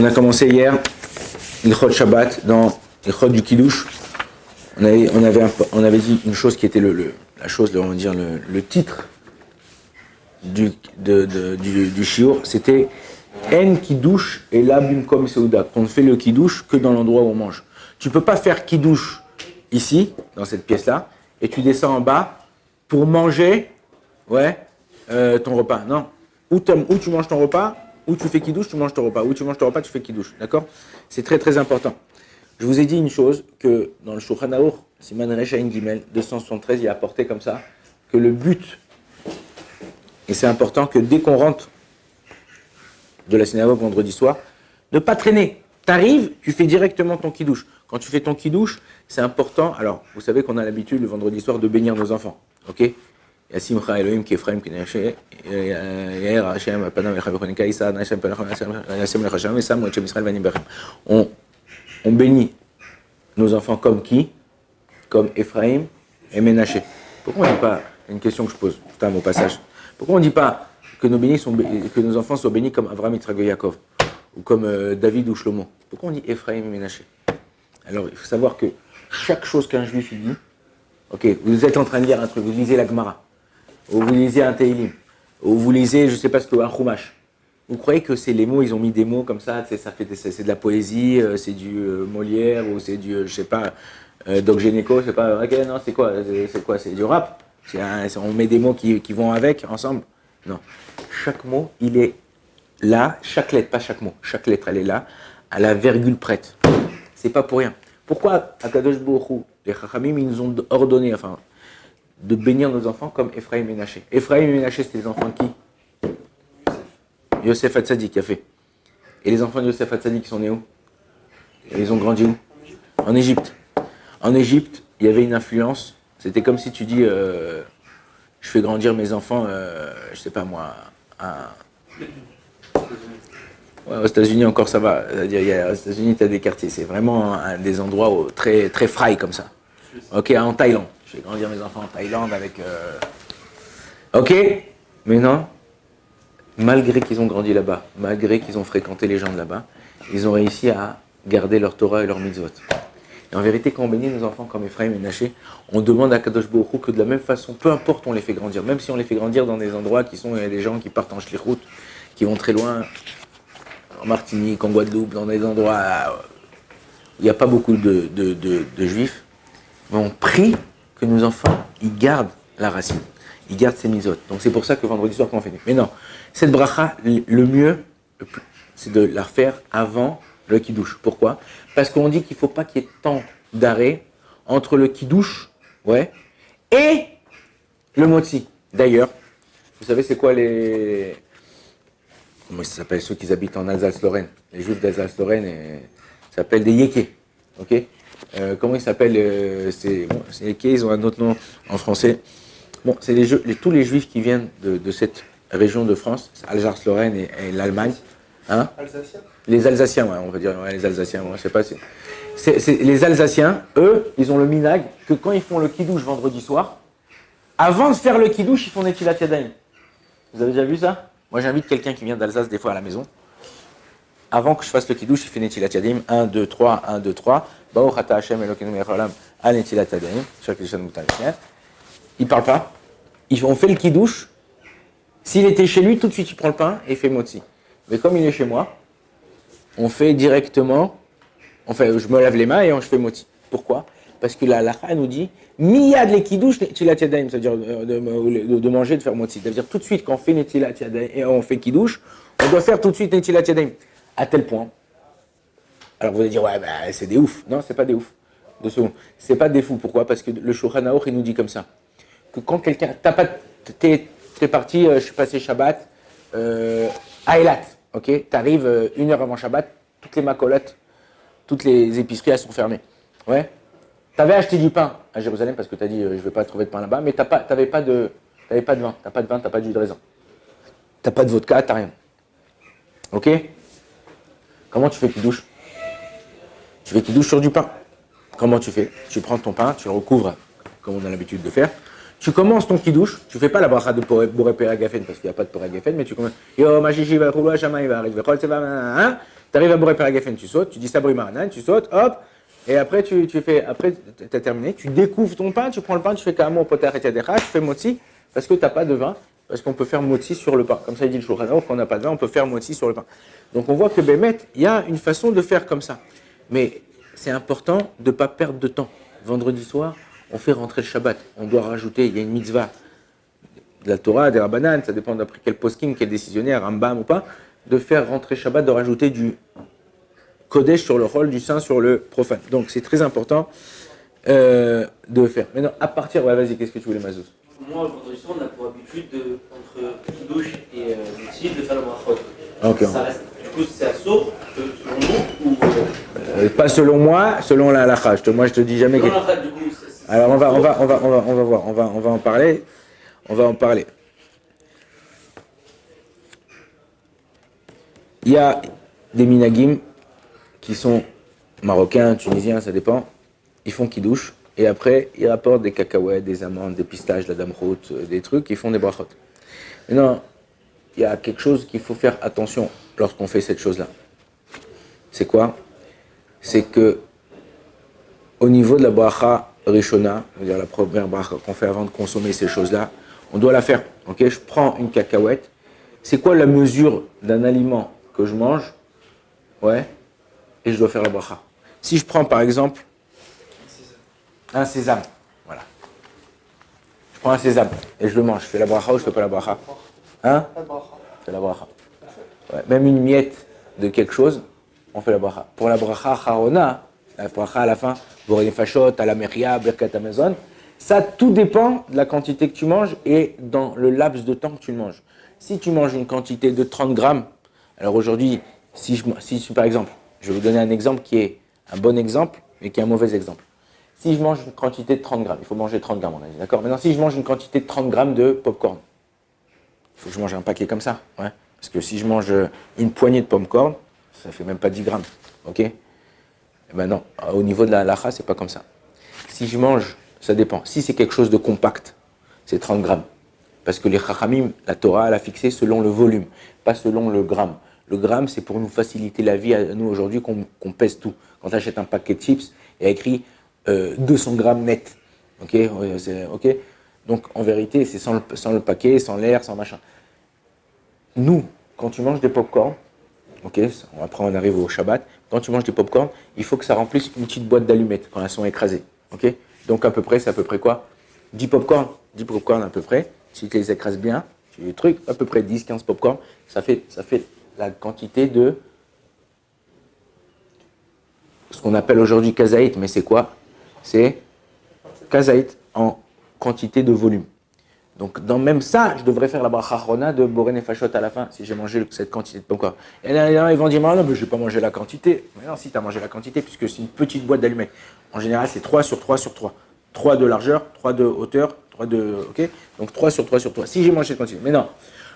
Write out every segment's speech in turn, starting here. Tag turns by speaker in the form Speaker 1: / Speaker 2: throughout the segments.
Speaker 1: On a commencé hier l'Ilchot Shabbat dans l'Ilchot du Kiddush. On avait dit une chose qui était la chose, on va dire le titre du shiur, c'était En Kiddush et la Bimkom Seuda, qu'on ne fait le Kiddush que dans l'endroit où on mange. Tu peux pas faire Kiddush ici, dans cette pièce-là, et tu descends en bas pour manger ton repas. Non. Ou tu manges ton repas, ou tu fais Kiddush, tu manges ton repas. Ou tu manges ton repas, tu fais Kiddush. D'accord? C'est très très important. Je vous ai dit une chose, que dans le Shulchan Aruch, Siman Resh Ayin Gimel 273, il a apporté comme ça, que le but, et c'est important que dès qu'on rentre de la synagogue vendredi soir, ne pas traîner. T'arrives, tu fais directement ton Kiddush. Quand tu fais ton Kiddush, c'est important. Alors, vous savez qu'on a l'habitude le vendredi soir de bénir nos enfants. Ok? Yasimcha Elohim Kefraim Kineche, Yair Hashem Apanam Lechavechonika Issa, Hashem Panacham Yasem Lechashem Esam Moechem Israël Vanim Berem. On bénit nos enfants comme qui? Comme Ephraim et Ménaché. Pourquoi on ne dit pas, une question que je pose au passage, pourquoi on ne dit pas que nos enfants soient bénis comme Avraham, Yitzhak et Yaakov, ou comme David ou Shlomo? Pourquoi on dit Ephraim et Ménaché? Alors il faut savoir que chaque chose qu'un juif il dit, ok, vous êtes en train de lire un truc, vous lisez la Gemara, ou vous lisez un Teilim, ou vous lisez, je ne sais pas ce que, un Chumash. Vous croyez que c'est les mots, ils ont mis des mots comme ça, c'est de la poésie, c'est du Molière, ou c'est du, je sais pas, Doc Généco, je sais pas, ok, non, c'est quoi, c'est du rap, on met des mots qui vont avec, ensemble. Non, chaque mot, il est là, chaque lettre, pas chaque mot, chaque lettre, elle est là, à la virgule prête. C'est pas pour rien. Pourquoi Akadosh Baruch Hu, les Chachamim, ils nous ont ordonné, de bénir nos enfants comme Ephraim et Ménaché. Ephraim et Ménaché, c'était les enfants de qui? Yosef Hatzadik qui a fait. Et les enfants de Yosef Hatzadik qui sont nés où? Et ils ont grandi où? En Égypte. En Égypte, il y avait une influence. C'était comme si tu dis, je fais grandir mes enfants, je sais pas moi, aux États-Unis encore ça va. C'est-à-dire, aux États-Unis, tu as des quartiers. C'est vraiment des endroits très, très fry comme ça. Ok, en Thaïlande. Je fais grandir mes enfants en Thaïlande avec. Ok, mais non. Malgré qu'ils ont grandi là-bas, malgré qu'ils ont fréquenté les gens de là-bas, ils ont réussi à garder leur Torah et leur mitzvot. Et en vérité, quand on bénit nos enfants comme Ephraim et Ménaché, on demande à Kadosh Baruch Hu que de la même façon, peu importe où on les fait grandir, même si on les fait grandir dans des endroits qui sont des gens qui partent en shlichut, qui vont très loin, en Martinique, en Guadeloupe, dans des endroits où il n'y a pas beaucoup de juifs, mais on prie que nos enfants, ils gardent la racine, ils gardent ces mitzvot. Donc c'est pour ça que vendredi soir qu'on fait. Mais non, cette bracha, le mieux, c'est de la faire avant le kiddush. Pourquoi? Parce qu'on dit qu'il ne faut pas qu'il y ait tant d'arrêt entre le kiddush, et le motzi. D'ailleurs, vous savez c'est quoi les... Comment ça s'appelle? Ceux qui habitent en Alsace-Lorraine. Les juifs d'Alsace-Lorraine, ça s'appelle des yékés. Ok? Comment ils s'appellent? C'est yékés, ils ont un autre nom en français. Bon, c'est tous les juifs qui viennent de cette région de France, Alsace-Lorraine et l'Allemagne. Hein? Alsaciens? Les Alsaciens, on va dire, les Alsaciens, je sais pas. Les Alsaciens, eux, ils ont le minag que quand ils font le kiddush vendredi soir, avant de faire le kiddush, ils font Netilat Yadayim. Vous avez déjà vu ça? Moi, j'invite quelqu'un qui vient d'Alsace des fois à la maison. Avant que je fasse le kiddush, il fait Netilat Yadayim. 1, 2, 3, 1, 2, 3. Baruch ata Hashem Elokeinu melech haolam al Netilat Yadayim. Il parle pas. On fait le kiddush. S'il était chez lui, tout de suite, il prend le pain et il fait motzi. Mais comme il est chez moi, on fait directement, je me lave les mains et je fais motzi. Pourquoi? Parce que la halakha nous dit, miyad le kiddush netilat yadayim, c'est-à-dire de manger, de faire motzi. C'est-à-dire tout de suite, quand on fait netilat yadayim et on fait kiddush, on doit faire tout de suite netilat yadayim. À tel point. Alors vous allez dire, c'est des ouf. Non, c'est pas des ouf. C'est pas des fous. Pourquoi? Parce que le Shulchan Aruch, il nous dit comme ça. Que quand quelqu'un, t'es parti, je suis passé Shabbat, à Eilat, ok? T'arrives 1 heure avant Shabbat, toutes les macolotes, toutes les épiceries, elles sont fermées. Ouais? T'avais acheté du pain à Jérusalem parce que t'as dit, je vais pas trouver de pain là-bas, mais t'avais pas de vin. T'as pas de vin, t'as pas de jus de raisin. T'as pas de vodka, t'as rien. Ok? Comment tu fais kiddush? Tu fais kiddush sur du pain. Comment tu fais? Tu prends ton pain, tu le recouvres, comme on a l'habitude de faire. Tu commences ton kiddush, tu fais pas la bracha de Boré Peragafen parce qu'il n'y a pas de Peragafen, mais tu commences. Yo, Machichi va rouler, Shamaï va arriver, Tu arrives à Boré Peragafen, tu sautes, tu dis Sabri Maranan, tu sautes, hop, et après tu fais, après tu as terminé, tu découvres ton pain, tu prends le pain, tu fais Kamo, Poter et Tadera, tu fais Motzi, parce que tu n'as pas de vin, parce qu'on peut faire Motzi sur le pain. Comme ça, il dit le Shulchan Aruch, quand on n'a pas de vin, on peut faire Motzi sur le pain. Donc on voit que Bémet, il y a une façon de faire comme ça. Mais c'est important de ne pas perdre de temps. Vendredi soir, on fait rentrer le Shabbat. On doit rajouter, il y a une mitzvah de la Torah, des Rabbanan, ça dépend d'après quel posking, quel décisionnaire, Rambam ou pas, de faire rentrer Shabbat, de rajouter du Kodesh sur le rôle, du saint sur le profane. Donc c'est très important de faire. Maintenant, à partir, ouais, vas-y, qu'est-ce que tu voulais, Mazouz?
Speaker 2: Moi, vendredi soir, on a pour habitude, entre Kiddush et Motzi, de faire le brachot.
Speaker 1: Okay.
Speaker 2: Ça reste, du coup, c'est à saut, selon nous, ou...
Speaker 1: Pas selon moi, selon la halakha. Moi, je te dis jamais.
Speaker 2: Selon la halakha, du coup,
Speaker 1: alors, on va voir, on va en parler. On va en parler. Il y a des minagim qui sont marocains, tunisiens, ça dépend. Ils font kidouche et après ils rapportent des cacahuètes, des amandes, des pistaches, de la damroute, des trucs, ils font des brachot. Maintenant, il y a quelque chose qu'il faut faire attention lorsqu'on fait cette chose-là. C'est quoi? C'est que au niveau de la bracha rishona, c'est-à-dire la première bracha qu'on fait avant de consommer ces choses-là, on doit la faire. Ok, je prends une cacahuète. C'est quoi la mesure d'un aliment que je mange? Ouais. Et je dois faire la bracha. Si je prends par exemple un sésame, voilà. Je prends un sésame et je le mange. Je fais la bracha ou je fais pas la bracha? Hein? Je fais la bracha. Ouais. Même une miette de quelque chose, on fait la bracha. Pour la bracha charona, la bracha à la fin, boré fachot, à la meria, birkat amazon, ça tout dépend de la quantité que tu manges et dans le laps de temps que tu le manges. Si tu manges une quantité de 30 grammes, alors aujourd'hui, si par exemple, je vais vous donner un exemple qui est un bon exemple, mais qui est un mauvais exemple. Si je mange une quantité de 30 grammes, il faut manger 30 grammes, on a dit, d'accord? Maintenant, si je mange une quantité de 30 grammes de popcorn, il faut que je mange un paquet comme ça, ouais? Parce que si je mange une poignée de popcorn, ça fait même pas 10 grammes, ok? Et ben non, au niveau de la halacha, c'est pas comme ça. Si je mange, ça dépend. Si c'est quelque chose de compact, c'est 30 grammes. Parce que les chachamim, la Torah, elle a fixé selon le volume, pas selon le gramme. Le gramme, c'est pour nous faciliter la vie à nous aujourd'hui qu'on pèse tout. Quand tu achètes un paquet de chips, il y a écrit 200 grammes net. Ok, ok. Donc en vérité, c'est sans le paquet, sans l'air, sans machin. Nous, quand tu manges des pop-corn, ok, après on arrive au Shabbat, quand tu manges des pop-corn, il faut que ça remplisse une petite boîte d'allumettes quand elles sont écrasées. Ok, donc à peu près, c'est à peu près quoi? 10 pop-corn à peu près. Si tu les écrases bien, tu trucs, à peu près 10-15 pop-corn, ça fait la quantité de ce qu'on appelle aujourd'hui kazaït, mais c'est quoi? C'est kazaït en quantité de volume. Donc dans même ça, je devrais faire la bracha achrona de boré nefashot à la fin, si j'ai mangé cette quantité de popcorn. Et là, ils vont dire, non, mais je n'ai pas mangé la quantité. Mais non, si tu as mangé la quantité, puisque c'est une petite boîte d'allumettes. En général, c'est 3 sur 3 sur 3. 3 de largeur, 3 de hauteur, 3 de... Ok? Donc 3 sur 3 sur 3. Si j'ai mangé cette quantité. Mais non.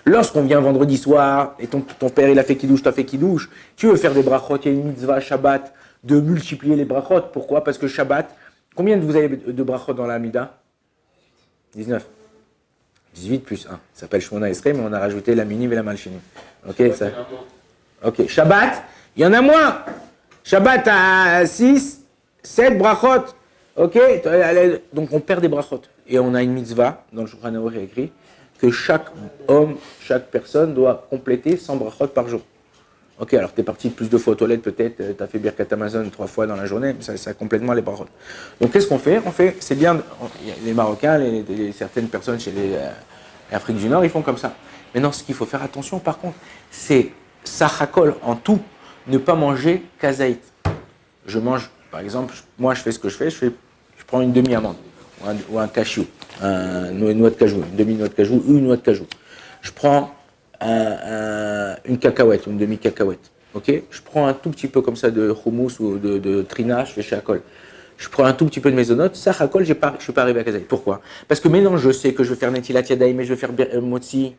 Speaker 1: Lorsqu'on vient vendredi soir, et ton père il a fait kidouche, t'as fait kidouche, tu veux faire des brachot, il y a une mitzvah Shabbat, de multiplier les brachot. Pourquoi? Parce que Shabbat, combien de vous avez de brachot dans la Amida? 19. 18 plus 1. Ça s'appelle Shmona Esrei, mais on a rajouté la miniv et la malchinim. Ok, ça. Ok, Shabbat, il y en a moins. Shabbat à 6, 7 brachot. Ok, donc on perd des brachot. Et on a une mitzvah, dans le Shulchan Aruch il y a écrit, que chaque homme, chaque personne doit compléter 100 brachot par jour. Ok, alors tu es parti plus de fois aux toilettes peut-être, tu as fait Birkat Amazon 3 fois dans la journée, mais ça complètement les brachot. Donc qu'est-ce qu'on fait? On fait, c'est bien, les Marocains, certaines personnes chez l'Afrique du Nord, ils font comme ça. Maintenant, ce qu'il faut faire attention par contre, c'est sachakol en tout, ne pas manger kazaït. Je mange, par exemple, moi je fais ce que je fais, je prends une demi-amande ou un cashew, une noix de cajou, une demi-noix de cajou ou une noix de cajou. Je prends une cacahuète, une demi-cacahuète. Okay, je prends un tout petit peu comme ça de hummus ou de trina, je fais chez Akol. Je prends un tout petit peu de maisonnote, ça Akol, je ne suis pas arrivé à Kazaï. Pourquoi? Parce que maintenant je sais que je vais faire Netilat Yadayim, mais je vais faire Motzi,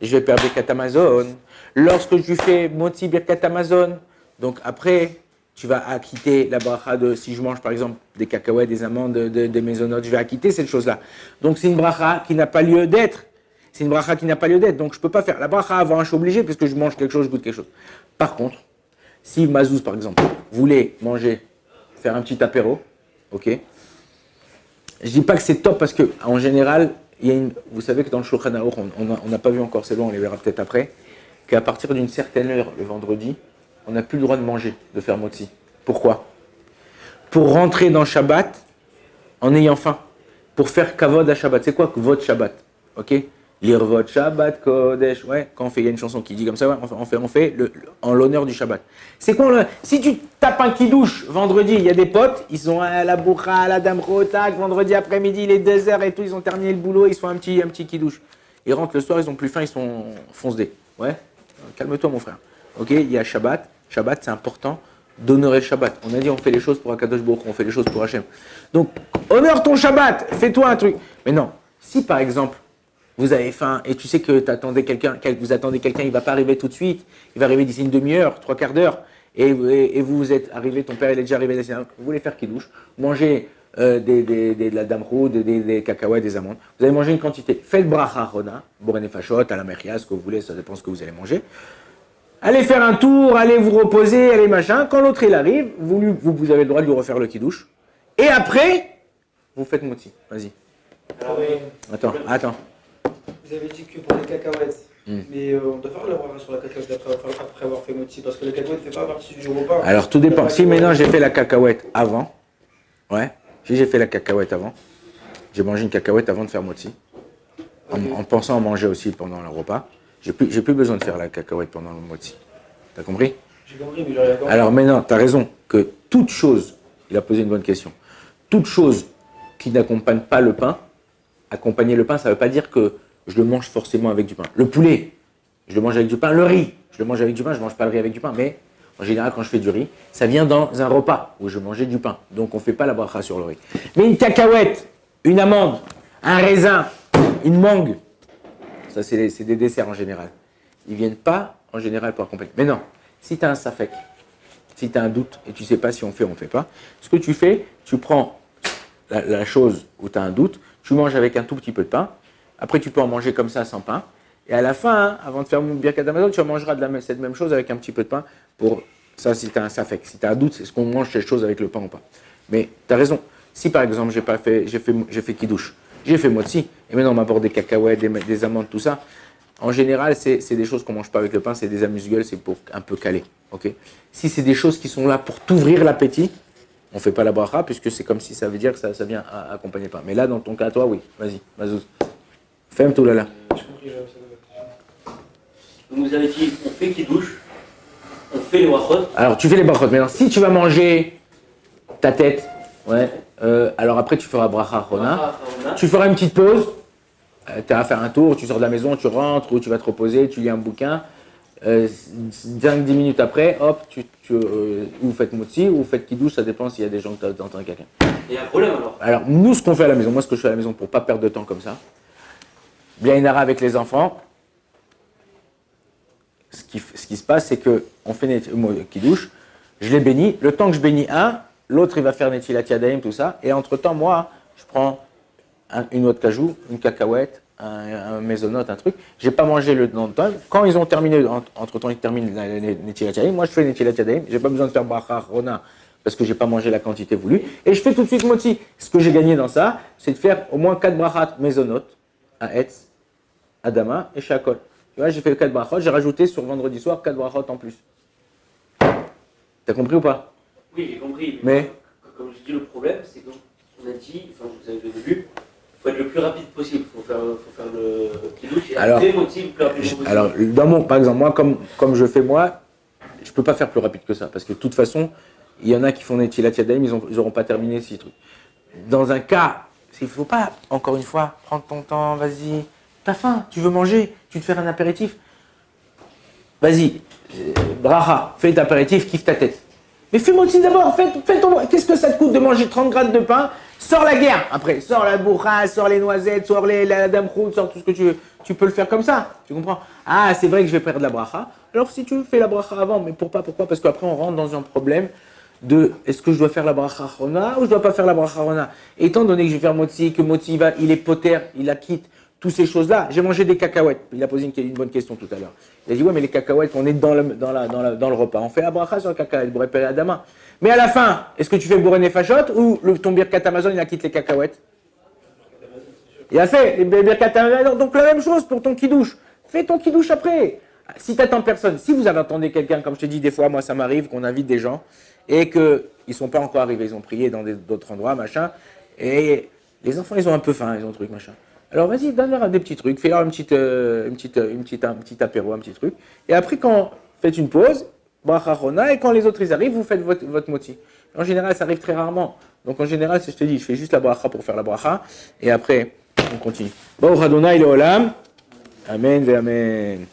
Speaker 1: et je vais faire Birkat Amazon. Lorsque je fais Motzi, Birkat Amazon, donc après, tu vas acquitter la bracha de, si je mange par exemple des cacahuètes, des amandes, des maisonnotes, je vais acquitter cette chose-là. Donc c'est une bracha qui n'a pas lieu d'être. C'est une bracha qui n'a pas lieu d'être, donc je ne peux pas faire. La bracha avant, je suis obligé parce que je mange quelque chose, je goûte quelque chose. Par contre, Si Mazouz, par exemple, voulait manger, faire un petit apéro, ok. Je dis pas que c'est top parce que en général, vous savez que dans le Shulchan Aruch, on n'a pas vu encore, c'est long, on les verra peut-être après, qu'à partir d'une certaine heure, le vendredi, on n'a plus le droit de manger, de faire motzi. Pourquoi? Pour rentrer dans Shabbat en ayant faim. Pour faire kavod à Shabbat. C'est quoi kavod Shabbat? Ok? Lire votre Shabbat Kodesh. Ouais, quand il y a une chanson qui dit comme ça, ouais, on fait en l'honneur du Shabbat. C'est quoi si tu tapes un kidouche vendredi, il y a des potes, ils sont à la bourra, à la dame rotak, vendredi après-midi, les 2 heures et tout, ils ont terminé le boulot, ils font un petit kidouche. Ils rentrent le soir, ils ont plus faim, ils sont foncedés. Ouais? Calme-toi, mon frère. Ok? Il y a Shabbat. Shabbat, c'est important d'honorer le Shabbat. On a dit on fait les choses pour Akadosh Baruch Hu, on fait les choses pour Hachem. Donc, honore ton Shabbat, fais-toi un truc. Mais non, si par exemple, vous avez faim et tu sais que vous attendez quelqu'un, il ne va pas arriver tout de suite, il va arriver d'ici une demi-heure, 3/4 d'heure, et vous êtes arrivé, ton père il est déjà arrivé, vous voulez faire kidouche, manger de la damroud, des cacahuètes, des amandes, vous allez manger une quantité. Faites bracha rona, borene fachot, à la mechia, ce que vous voulez, ça dépend ce que vous allez manger. Allez faire un tour, allez vous reposer, allez machin. Quand l'autre il arrive, vous avez le droit de lui refaire le kidouche. Et après, vous faites moti. Vas-y. Attends.
Speaker 3: Vous avez dit que pour les cacahuètes, mais on doit faire le bracha sur la cacahuète après avoir fait moti, parce que la cacahuète ne fait pas partie du repas.
Speaker 1: Alors tout dépend. Si maintenant j'ai fait la cacahuète avant, ouais, si j'ai fait la cacahuète avant, j'ai mangé une cacahuète avant de faire moti, en pensant en manger aussi pendant le repas. J'ai plus besoin de faire la cacahuète pendant le moti. T'as compris?
Speaker 3: J'ai compris, mais j'aurais compris.
Speaker 1: Alors maintenant, t'as raison que toute chose, il a posé une bonne question, toute chose qui n'accompagne pas le pain, accompagner le pain, ça ne veut pas dire que je le mange forcément avec du pain. Le poulet, je le mange avec du pain. Le riz, je le mange avec du pain, je ne mange pas le riz avec du pain. Mais en général, quand je fais du riz, ça vient dans un repas où je mangeais du pain. Donc on ne fait pas la bracha sur le riz. Mais une cacahuète, une amande, un raisin, une mangue, ça, c'est des desserts en général. Ils ne viennent pas en général pour accompagner. Mais non, si tu as un safek, si tu as un doute et tu ne sais pas si on fait ou on ne fait pas, ce que tu fais, tu prends la chose où tu as un doute, tu manges avec un tout petit peu de pain. Après, tu peux en manger comme ça sans pain. Et à la fin, avant de faire mon birkat Hamazon, tu mangeras cette même chose avec un petit peu de pain. Pour ça, si tu as un safek. Si tu as un doute, c'est ce qu'on mange ces choses avec le pain ou pas. Mais tu as raison. Si par exemple, j'ai fait kidouche, j'ai fait motzi, et maintenant on m'apporte des cacahuètes, des amandes, tout ça. En général, c'est des choses qu'on ne mange pas avec le pain, c'est des amuse-gueules, c'est pour un peu caler. Okay, si c'est des choses qui sont là pour t'ouvrir l'appétit, on ne fait pas la bracha, puisque c'est comme si ça veut dire que ça vient accompagner le pain. Mais là, dans ton cas, toi, oui. Vas-y, Mazouz. Fais tout là.
Speaker 3: J'ai compris,
Speaker 2: Donc vous avez dit, on fait kidouche, on fait les brachot.
Speaker 1: Alors, tu fais les brachot. Maintenant, si tu vas manger ta tête, ouais, alors après, tu feras bracha rona. Tu feras une petite pause. Tu vas faire un tour, tu sors de la maison, tu rentres, ou tu vas te reposer, tu lis un bouquin. 5-10 minutes après, hop, ou vous faites motzi, ou vous faites kidouche, ça dépend s'il y a des gens que tu entends quelqu'un.
Speaker 2: Il y a un problème alors?
Speaker 1: Alors, nous, ce qu'on fait à la maison, moi, ce que je fais à la maison pour ne pas perdre de temps comme ça, bien inara avec les enfants, ce qui se passe, c'est qu'on fait kidouche, je les bénis, le temps que je bénis un, l'autre il va faire netilat yadayim, tout ça, et entre-temps, moi, je prends une noix de cajou, une cacahuète, un mésonote, un truc. Je n'ai pas mangé le temps. Quand ils ont terminé, entre-temps ils terminent netilat yadayim, moi je fais netilat yadayim, je n'ai pas besoin de faire bracha rona, parce que je n'ai pas mangé la quantité voulue, et je fais tout de suite moti. Ce que j'ai gagné dans ça, c'est de faire au moins 4 brachat mésonotes, à Etz, Adama et Shakol. Tu vois, j'ai fait 4 brachot, j'ai rajouté sur vendredi soir 4 brachot en plus. T'as compris ou pas?
Speaker 2: Oui, j'ai compris.
Speaker 1: Mais
Speaker 2: comme je dis, le problème, c'est qu'on a dit, enfin, vous avez vu au début, il faut être le plus rapide possible. Il faut faire le kidouche et
Speaker 1: alors,
Speaker 2: après le plus rapidement possible.
Speaker 1: Alors, par exemple, moi, comme je fais moi, je ne peux pas faire plus rapide que ça. Parce que de toute façon, il y en a qui font des tilat yadayim, ils n'auront pas terminé ces trucs. Dans un cas, il ne faut pas, encore une fois, prendre ton temps, vas-y. T'as faim, tu veux manger, tu te fais un apéritif. Vas-y, bracha, fais l'apéritif, kiffe ta tête. Mais fais moti d'abord, fais ton... Qu'est-ce que ça te coûte de manger 30 grammes de pain? Sors la guerre après, sors la bourra, sors les noisettes, sors la dame route, sors tout ce que tu veux. Tu peux le faire comme ça, tu comprends? Ah, c'est vrai que je vais perdre la bracha. Alors si tu fais la bracha avant, mais pourquoi? Parce qu'après on rentre dans un problème de est-ce que je dois faire la bracha rona ou je dois pas faire la bracha rona? Étant donné que je vais faire moti, que moti il est poter, il la quitte toutes ces choses-là. J'ai mangé des cacahuètes. Il a posé une bonne question tout à l'heure. Il a dit, ouais, mais les cacahuètes, on est dans le repas. On fait la bracha sur la cacahuète, Boré Péré Adama. Mais à la fin, est-ce que tu fais Boré Nefashot ou ton Birkat Amazon, il a quitté les cacahuètes? Il a fait les Birkat Amazon. Donc la même chose pour ton kidouche. Fais ton kidouche après. Si tu attends personne, si vous avez attendu quelqu'un, comme je te dis, des fois, moi ça m'arrive qu'on invite des gens et qu'ils ne sont pas encore arrivés, ils ont prié dans d'autres endroits, machin, et les enfants, ils ont un peu faim, ils ont un truc, machin. Alors vas-y, donne-leur des petits trucs, fais-leur un petit apéro, un petit truc, et après, faites une pause, bracha rona, et quand les autres ils arrivent, vous faites votre moti. En général, ça arrive très rarement. Donc en général, je te dis, je fais juste la bracha pour faire la bracha, et après, on continue. Baruch Adonai Leolam, Amen ve Amen.